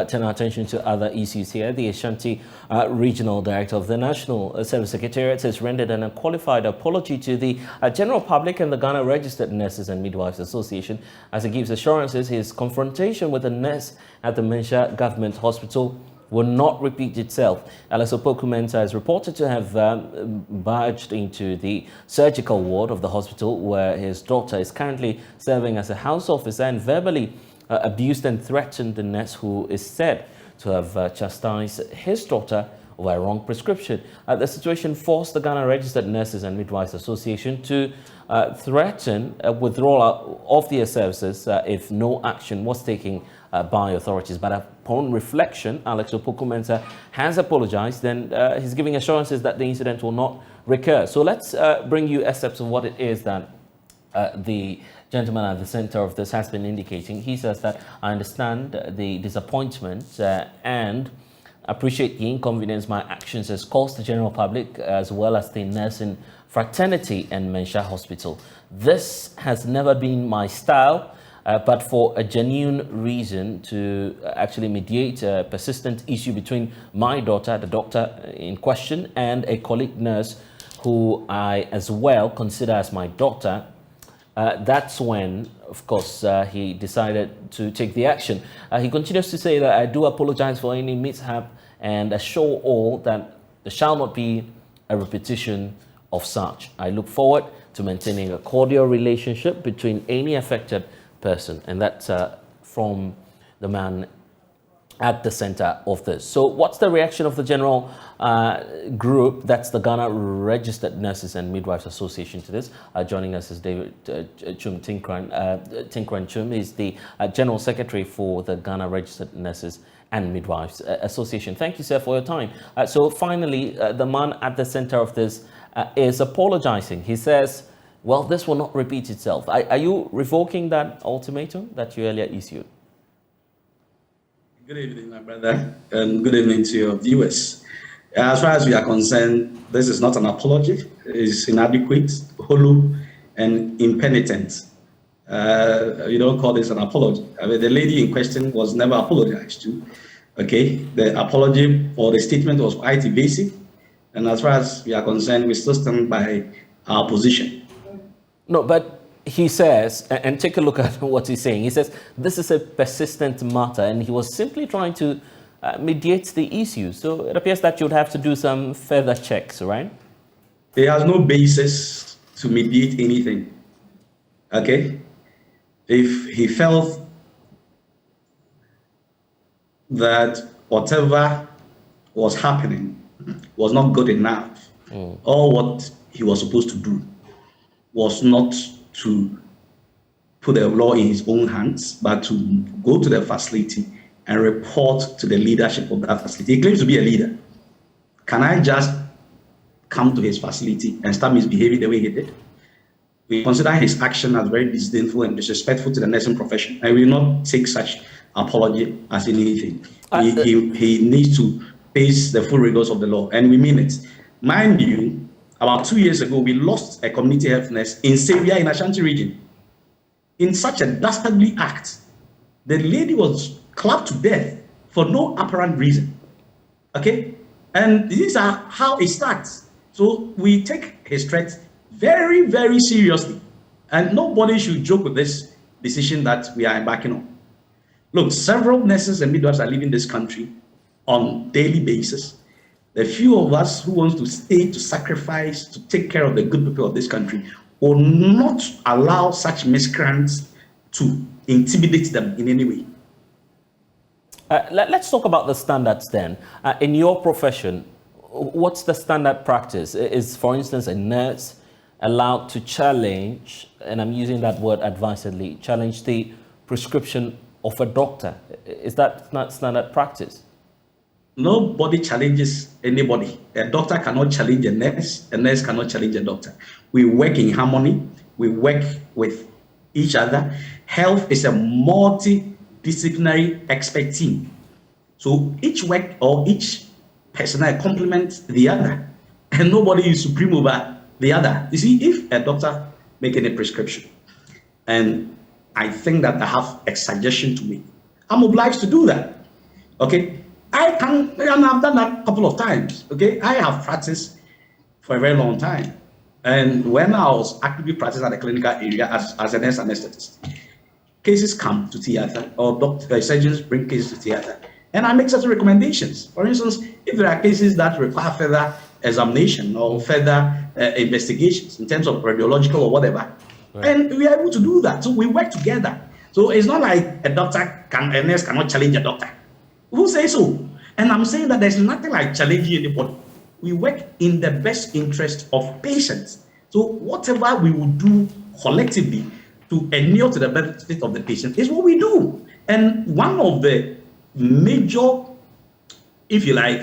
turn our attention to other issues here. The Ashanti Regional Director of the National Service Secretariat has rendered an unqualified apology to the general public and the Ghana Registered Nurses and Midwives Association as he gives assurances his confrontation with a nurse at the Mensah Government Hospital will not repeat itself. Alex Opoku-Mensah is reported to have barged into the surgical ward of the hospital where his daughter is currently serving as a house officer and verbally abused and threatened the nurse who is said to have chastised his daughter over a wrong prescription. The situation forced the Ghana Registered Nurses and Midwives Association to threaten withdrawal of their services if no action was taken by authorities. But upon reflection, Alex Opoku-Mensah has apologized and he's giving assurances that the incident will not recur. So let's bring you excerpts of what it is that the gentleman at the center of this has been indicating. He says that, I understand the disappointment and appreciate the inconvenience my actions has caused the general public as well as the nursing fraternity and Mensah Hospital. This has never been my style, but for a genuine reason to actually mediate a persistent issue between my daughter, the doctor in question, and a colleague nurse who I as well consider as my daughter, that's when, of course, he decided to take the action. He continues to say that I do apologize for any mishap and assure all that there shall not be a repetition of such. I look forward to maintaining a cordial relationship between any affected person. And that's from the man at the center of this. So what's the reaction of the general group, that's the Ghana Registered Nurses and Midwives Association, to this? Joining us is David Chum Tinkran Chum. He's the General Secretary for the Ghana Registered Nurses and Midwives Association. Thank you, sir, for your time. So finally, the man at the center of this is apologizing. He says, well, this will not repeat itself. Are you revoking that ultimatum that you earlier issued? Good evening, my brother, and good evening to your viewers. As far as we are concerned, this is not an apology. It's inadequate, hollow, and impenitent. You don't call this an apology. I mean, the lady in question was never apologized to. Okay, the apology for the statement was quite evasive, and as far as we are concerned, we still stand by our position. No, but he says, and take a look at what he's saying. He says this is a persistent matter, and he was simply trying to mediate the issue. So it appears that you'd have to do some further checks, right? He has no basis to mediate anything. Okay? If he felt that whatever was happening was not good enough, or what he was supposed to do was not to put the law in his own hands, but to go to the facility and report to the leadership of that facility. He claims to be a leader. Can I just come to his facility and start misbehaving the way he did? We consider his action as very disdainful and disrespectful to the nursing profession. I will not take such apology as anything. He needs to face the full rigors of the law, and we mean it. Mind you, about 2 years ago, we lost a community health nurse in Sabia in Ashanti region. In such a dastardly act, the lady was clapped to death for no apparent reason. Okay? And these are how it starts. So we take his threats very, very seriously. And nobody should joke with this decision that we are embarking on. Look, several nurses and midwives are leaving this country on a daily basis. The few of us who want to stay to sacrifice, to take care of the good people of this country, will not allow such miscreants to intimidate them in any way. Let's talk about the standards then. In your profession, what's the standard practice? Is, for instance, a nurse allowed to challenge, and I'm using that word advisedly, challenge the prescription of a doctor? Is that not standard practice? Nobody challenges anybody. A doctor cannot challenge a nurse cannot challenge a doctor. We work in harmony, we work with each other. Health is a multidisciplinary expert team. So each work or each personnel complements the other, and nobody is supreme over the other. You see, if a doctor makes a prescription, and I think that I have a suggestion to make, I'm obliged to do that. Okay, and I've done that a couple of times. Okay, I have practiced for a very long time. And when I was actively practicing at the clinical area as a nurse anesthetist, cases come to theater, or surgeons bring cases to theater, and I make certain recommendations. For instance, if there are cases that require further examination or further investigations in terms of radiological or whatever, right, and we are able to do that. So we work together. So it's not like a nurse cannot challenge a doctor. Who says so? And I'm saying that there's nothing like challenging anybody. We work in the best interest of patients. So whatever we will do collectively to inure to the benefit of the patient is what we do. And one of the major, if you like,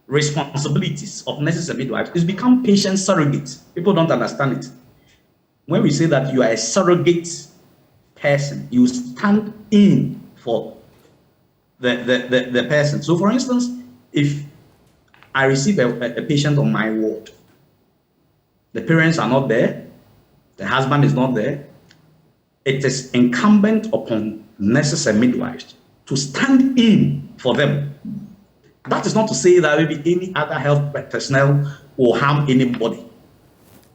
responsibilities of nurses and midwives is become patient surrogates. People don't understand it. When we say that you are a surrogate person, you stand in for the person. So for instance, if I receive a patient on my ward, the parents are not there, the husband is not there, it is incumbent upon nurses and midwives to stand in for them. That is not to say that maybe any other health personnel will harm anybody.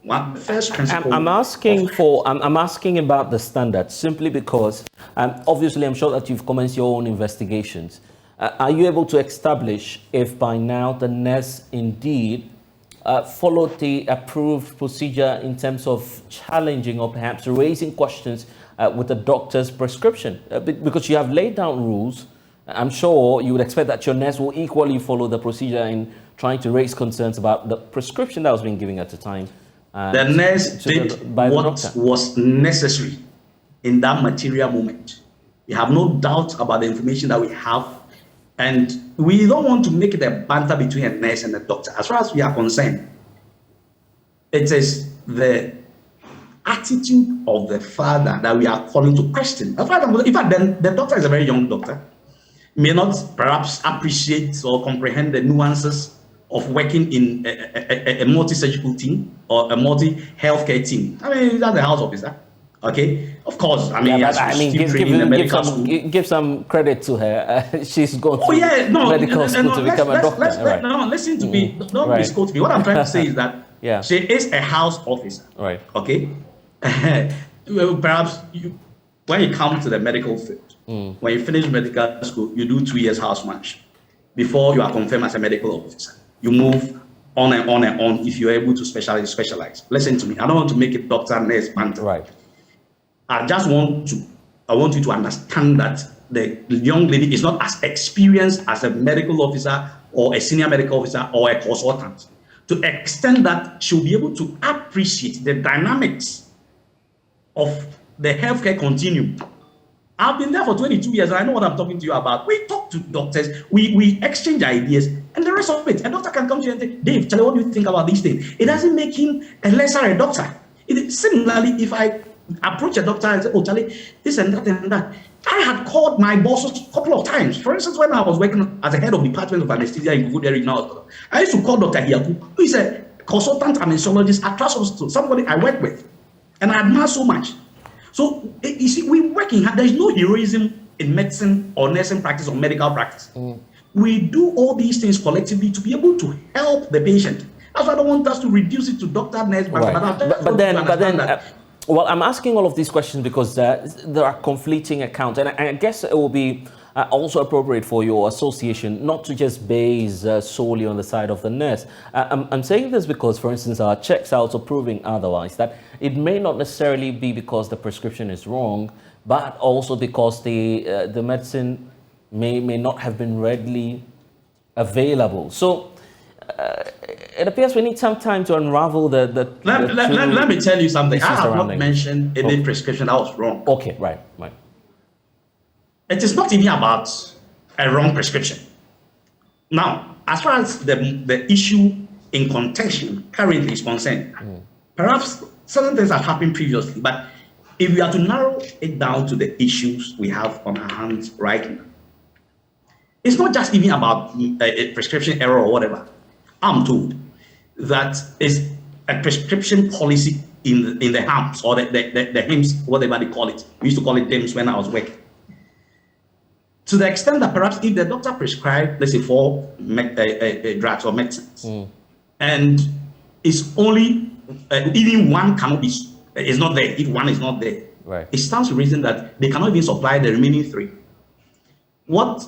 The first principle. I'm asking about the standards simply because, obviously, I'm sure that you've commenced your own investigations. Are you able to establish if by now the nurse indeed followed the approved procedure in terms of challenging or perhaps raising questions with the doctor's prescription? Because you have laid down rules, I'm sure you would expect that your nurse will equally follow the procedure in trying to raise concerns about the prescription that was being given at the time. The nurse did what was necessary in that material moment. We have no doubt about the information that we have, and we don't want to make it a banter between a nurse and a doctor. As far as we are concerned, it is the attitude of the father that we are calling to question. In fact, then the doctor is a very young doctor, may not perhaps appreciate or comprehend the nuances of working in a multi-surgical team or a multi-healthcare team. I mean, that's the house officer. Okay, of course. I mean, give some credit to her. She's going to medical school to become a doctor. No, listen to me. Don't misquote me. What I'm trying to say is that she is a house officer. Right. Okay. Well, perhaps when you come to the medical field, when you finish medical school, you do 2 years housemanship before you are confirmed as a medical officer. You move on and on and on if you're able to specialize. Listen to me. I don't want to make it doctor, nurse, banter. Right. I want you to understand that the young lady is not as experienced as a medical officer or a senior medical officer or a consultant, to the extent that she'll be able to appreciate the dynamics of the healthcare continuum. I've been there for 22 years and I know what I'm talking to you about. We talk to doctors, we exchange ideas, and the rest of it. A doctor can come to you and say, Dave, Charlie, what do you think about these things? It doesn't make him a lesser doctor. Similarly, if I approach a doctor and say, oh, Charlie, this and that and that, I had called my bosses a couple of times. For instance, when I was working as a head of department of anesthesia in Ashanti Regional Hospital, I used to call Dr. Hiaku, who is a consultant anesthesiologist at Trust Hospital, somebody I work with, and I admire so much. So, you see, we're working hard. There's no heroism in medicine or nursing practice or medical practice. We do all these things collectively to be able to help the patient. That's why I don't want us to reduce it to doctor, nurse, but then, well, I'm asking all of these questions because there are conflicting accounts, and I guess it will be also appropriate for your association not to just base solely on the side of the nurse. I'm saying this because, for instance, our checks are also proving otherwise, that it may not necessarily be because the prescription is wrong, but also because the medicine may not have been readily available. So it appears we need some time to unravel let me tell you something. I have not mentioned any prescription that was wrong. Okay, right. It is not even about a wrong prescription. Now, as far as the issue in contention currently is concerned, perhaps certain things have happened previously, but if we are to narrow it down to the issues we have on our hands right now, it's not just even about a prescription error or whatever. I'm told that is a prescription policy in the HAMS or the HIMS, whatever they call it. We used to call it HIMS when I was working. To the extent that perhaps if the doctor prescribed, let's say, 4 drugs or medicines, and it's only, even one cannot be, is not there, if one is not there, right, it stands to reason that they cannot even supply the remaining 3. What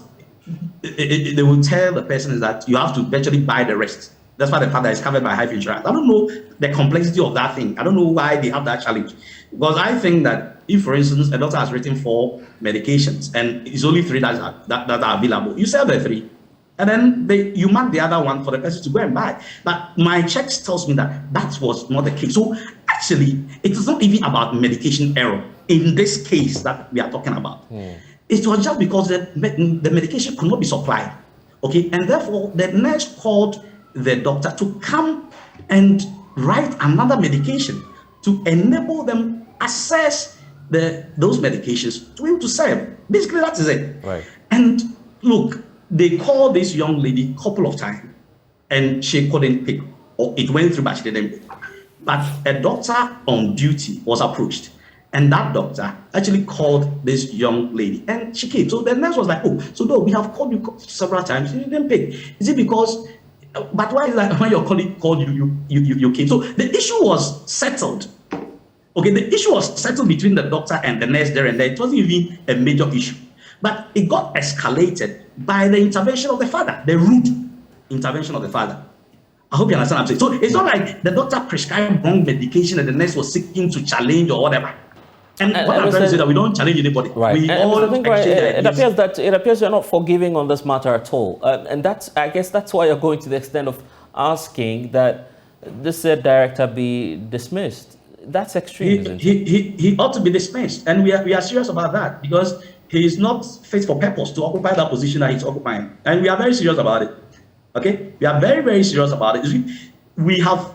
they will tell the person is that you have to virtually buy the rest. That's why the part that is covered by health insurance. I don't know the complexity of that thing. I don't know why they have that challenge. Because I think that if, for instance, a doctor has written 4 medications and it's only 3 that are available, you sell the 3. And then you mark the other one for the person to go and buy. But my checks tells me that that was not the case. So actually, it is not even about medication error in this case that we are talking about. It was just because the medication could not be supplied. Okay, and therefore the nurse called the doctor to come and write another medication to enable them access those medications to be able to serve. Basically, that is it. right. And look, they called this young lady a couple of times, and she couldn't pick. Or it went through, but she didn't pick. But a doctor on duty was approached, and that doctor actually called this young lady, and she came. So the nurse was like, "Oh, so no, we have called you several times. You didn't pick. Is it because? But why is that when your colleague called you came?" So the issue was settled. Okay, the issue was settled between the doctor and the nurse there and there. It wasn't even a major issue, but it got escalated by the intervention of the father, the rude intervention of the father. I hope you understand what I'm saying. So it's not like the doctor prescribed wrong medication and the nurse was seeking to challenge or whatever. And what I'm trying to say is that we don't challenge anybody. Right. We and all it appears you're not forgiving on this matter at all. And I guess that's why you're going to the extent of asking that this said director be dismissed. That's extreme, isn't it? He ought to be dismissed. And we are serious about that because he is not fit for purpose to occupy that position that he's occupying. And we are very serious about it. Okay? We are very, very serious about it. We have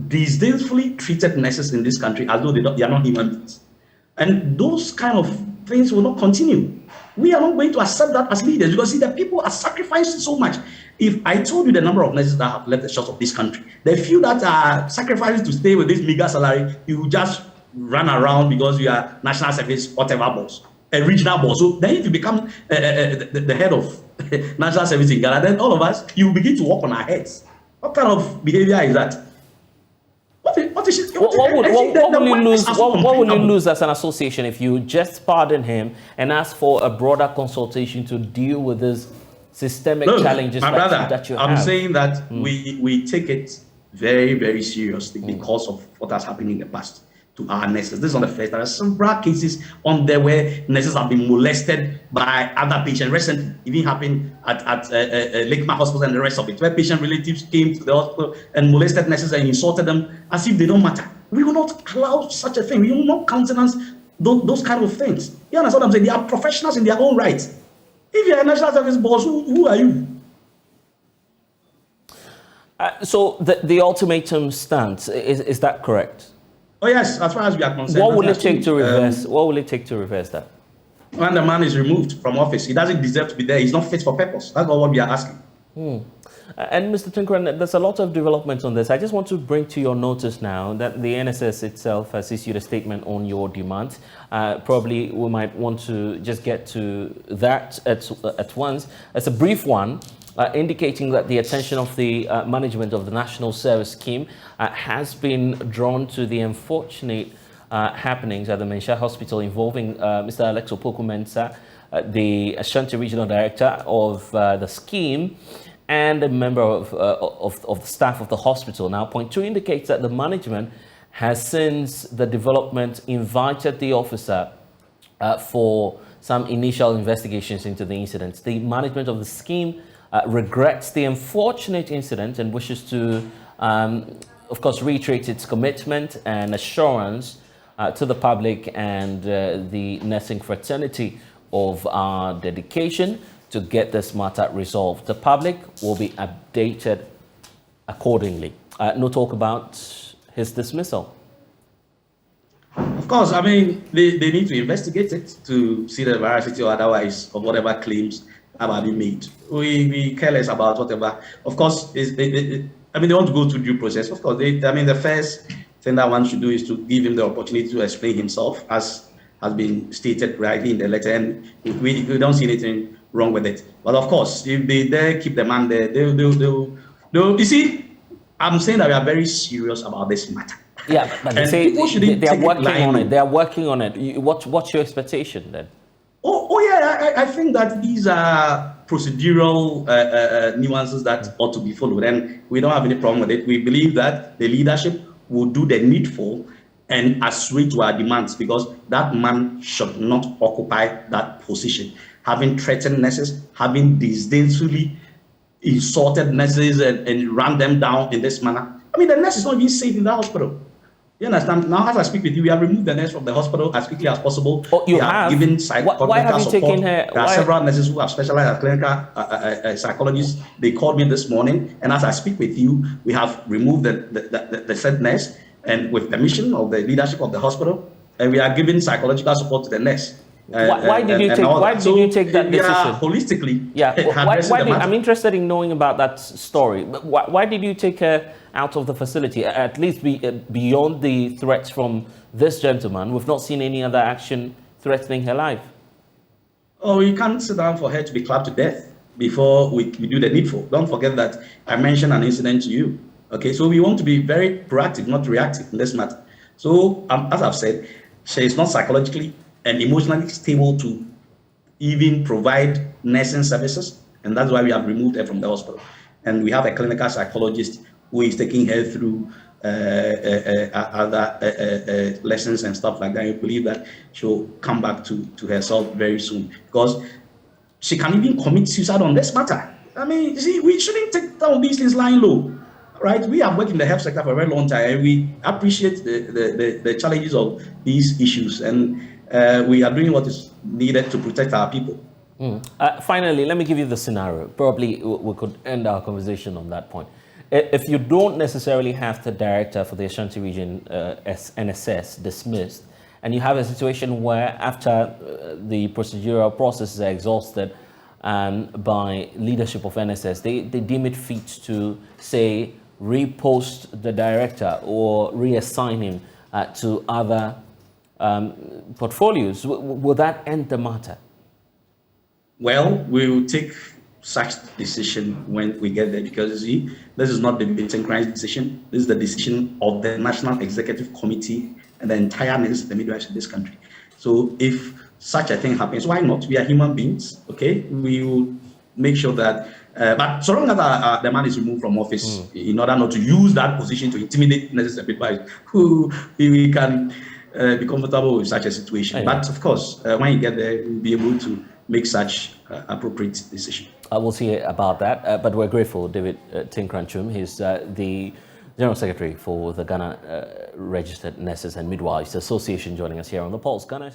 disdainfully treated nurses in this country as though they are not human beings. And those kind of things will not continue. We are not going to accept that as leaders because see, the people are sacrificing so much. If I told you the number of nurses that have left the shores of this country, the few that are sacrificing to stay with this meager salary, you just run around because you are national service, whatever boss, a regional boss. So then if you become the head of national service in Ghana, then all of us, you begin to walk on our heads. What kind of behavior is that? What will you lose as an association if you just pardon him and ask for a broader consultation to deal with this systemic challenges that you have? I'm saying that we take it very, very seriously because of what has happened in the past to our nurses. This is not the first. There are several cases on there where nurses have been molested by other patients. Recently, it even happened at Lakema Hospital and the rest of it, where patient relatives came to the hospital and molested nurses and insulted them as if they don't matter. We will not allow such a thing. We will not countenance those kind of things. You understand what I'm saying? They are professionals in their own right. If you're a national service boss, who are you? So the ultimatum stands. Is that correct? Oh yes, as far as we are concerned. What will it take to reverse? What will it take to reverse that? When the man is removed from office, he doesn't deserve to be there. He's not fit for purpose. That's all what we are asking. And Mr. Tinkeran, there's a lot of developments on this. I just want to bring to your notice now that the NSS itself has issued a statement on your demand. Probably we might want to just get to that at once. It's a brief one. Indicating that the attention of the management of the National Service Scheme has been drawn to the unfortunate happenings at the Mensah Hospital involving Mr. Alex Opoku-Mensah, the Ashanti Regional Director of the scheme, and a member of the staff of the hospital. Now, point 2 indicates that the management has, since the development, invited the officer for some initial investigations into the incidents. The management of the scheme regrets the unfortunate incident and wishes to, of course, reiterate its commitment and assurance to the public and the nursing fraternity of our dedication to get this matter resolved. The public will be updated accordingly. No talk about his dismissal. Of course, I mean, they need to investigate it to see the veracity or otherwise of whatever claims have been made. We care less about whatever. Of course, I mean, they want to go through due process. Of course, the first thing that one should do is to give him the opportunity to explain himself, as has been stated rightly in the letter. And we don't see anything wrong with it. But of course, if they dare keep the man there, they'll you see, I'm saying that we are very serious about this matter. Yeah, but they say they are working on it. They are working on it. What's your expectation then? Oh yeah, I think that these are procedural nuances that ought to be followed, and we don't have any problem with it. We believe that the leadership will do the needful and assuage to our demands, because that man should not occupy that position. Having threatened nurses, having disdainfully insulted nurses and run them down in this manner. I mean, the nurse is not even safe in the hospital. You understand? Now, as I speak with you, we have removed the nurse from the hospital as quickly as possible. Oh, you we have given why have you taken her? There are several nurses who have specialized as clinical psychologists. They called me this morning, and as I speak with you, we have removed the said nurse, and with permission of the leadership of the hospital, and we are giving psychological support to the nurse. Why did you take that decision? Holistically, yeah. I'm interested in knowing about that story. But why did you take her out of the facility? At least beyond the threats from this gentleman, we've not seen any other action threatening her life. Oh, you can't sit down for her to be clapped to death before we do the needful. Don't forget that I mentioned an incident to you. Okay, so we want to be very proactive, not reactive in this matter. So, as I've said, she is not psychologically and emotionally stable to even provide nursing services, and that's why we have removed her from the hospital. And we have a clinical psychologist who is taking her through other lessons and stuff like that. I believe that she'll come back to herself very soon, because she can even commit suicide on this matter. I mean, you see, we shouldn't take down these things lying low. Right, we have worked in the health sector for a very long time, and we appreciate the challenges of these issues, and we are doing what is needed to protect our people. Finally, let me give you the scenario. Probably we could end our conversation on that point. If you don't necessarily have the director for the Ashanti Region NSS dismissed, and you have a situation where after the procedural processes are exhausted by leadership of NSS, they deem it fit to say repost the director or reassign him to other portfolios. Will that end the matter? Well, we will take such decision when we get there, because you see, this is not the Vincent Crimes decision. This is the decision of the National Executive Committee and the entire nurses of the midwives in this country. So if such a thing happens, why not? We are human beings, okay? We will make sure that but so long as the man is removed from office, in order not to use that position to intimidate nurses and midwives, who we can be comfortable with such a situation. But of course, when you get there, we'll be able to make such appropriate decision. I will see about that, but we're grateful, David Tinkranchum. He's the General Secretary for the Ghana Registered Nurses and Midwives Association, joining us here on The Pulse. Ghana